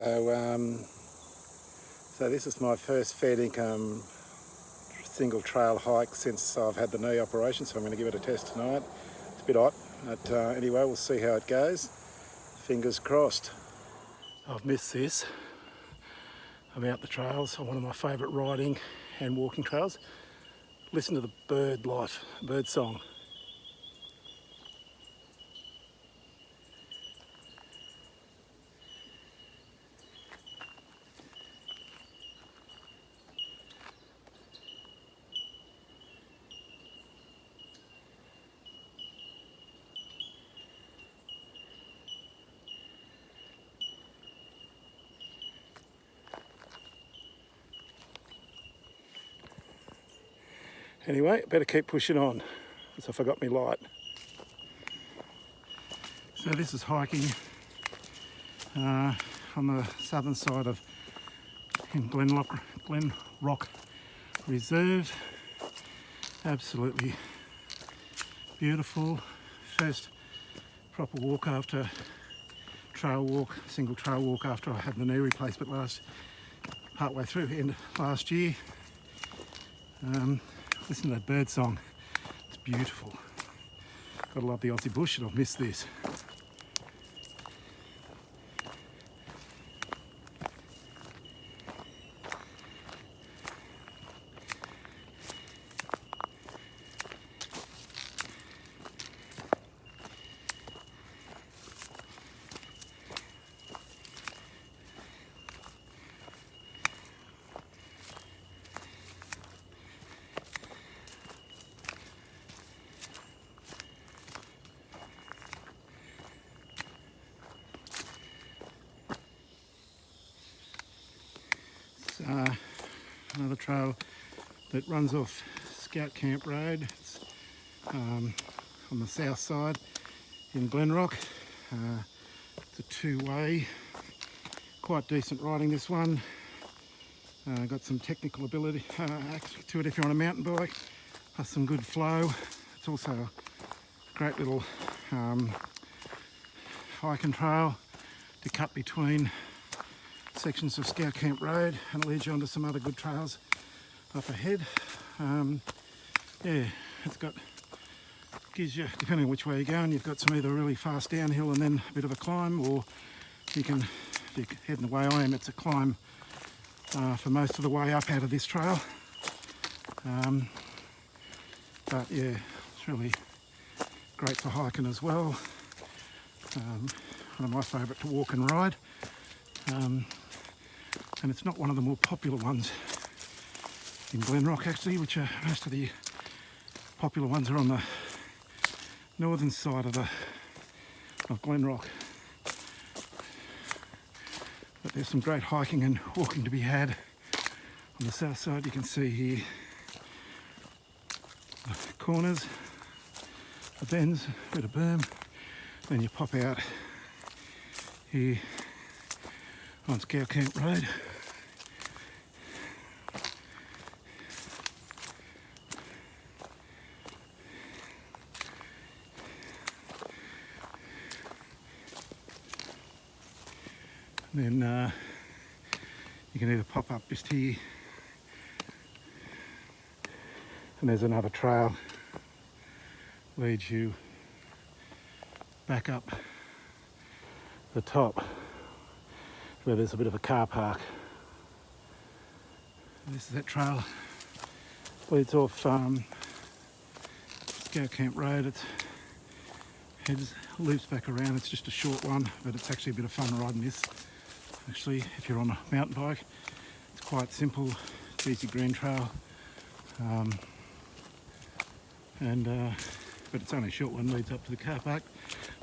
So this is my first fair income single trail hike since I've had the knee operation, so I'm going to give it a test tonight. It's a bit hot, but anyway, we'll see how it goes. Fingers crossed. I've missed this. I'm out the trails on one of my favourite riding and walking trails. Listen to the bird life, bird song. Anyway, better keep pushing on, as I forgot my light. So this is hiking on the southern side of Glenrock Reserve. Absolutely beautiful. First proper walk after single trail walk after I had the knee replacement partway through end last year. Listen to that bird song, it's beautiful. Gotta love the Aussie bush, and I've missed this. Another trail that runs off Scout Camp Road. It's on the south side in Glenrock. It's a two-way, quite decent riding this one. Got some technical ability to it if you're on a mountain bike, plus some good flow. It's also a great little hiking trail to cut between sections of Scout Camp Road, and it leads you onto some other good trails up ahead. Yeah, gives you, depending on which way you're going, you've got some either really fast downhill and then a bit of a climb, or you can, if you're heading the way I am, it's a climb for most of the way up out of this trail. But yeah, it's really great for hiking as well. One of my favourite to walk and ride. And it's not one of the more popular ones in Glenrock actually, which are most of the popular ones are on the northern side of Glenrock. But there's some great hiking and walking to be had on the south side. You can see here the corners, the bends, a bit of berm, then you pop out here on Scout Camp Road. And then you can either pop up just here, and there's another trail leads you back up the top where there's a bit of a car park. This is that trail, leads off Scout Camp Road. It loops back around. It's just a short one, but it's actually a bit of fun riding this. Actually, if you're on a mountain bike, it's quite simple. It's easy green trail, but it's only a short one. Leads up to the car park.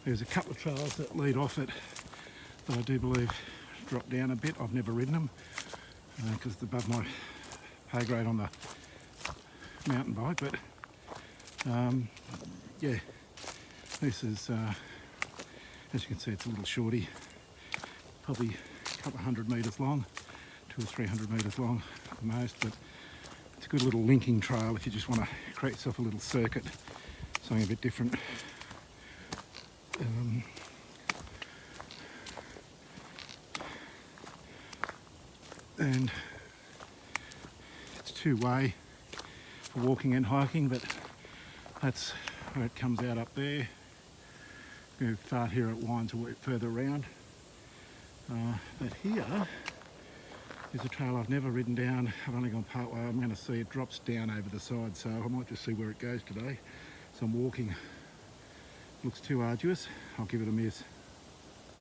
There's a couple of trails that lead off it that I do believe drop down a bit. I've never ridden them because it's above my pay grade on the mountain bike. But yeah, this is, as you can see, it's a little shorty, probably a couple of 100 metres long, 200 or 300 metres long at the most, but it's a good little linking trail if you just want to create yourself a little circuit, something a bit different. and it's two-way for walking and hiking, but that's where it comes out up there. You start here, it winds a bit further around. But here is a trail I've never ridden down. I've only gone part way. I'm going to see it drops down over the side, so I might just see where it goes today. So I'm walking. Looks too arduous. I'll give it a miss.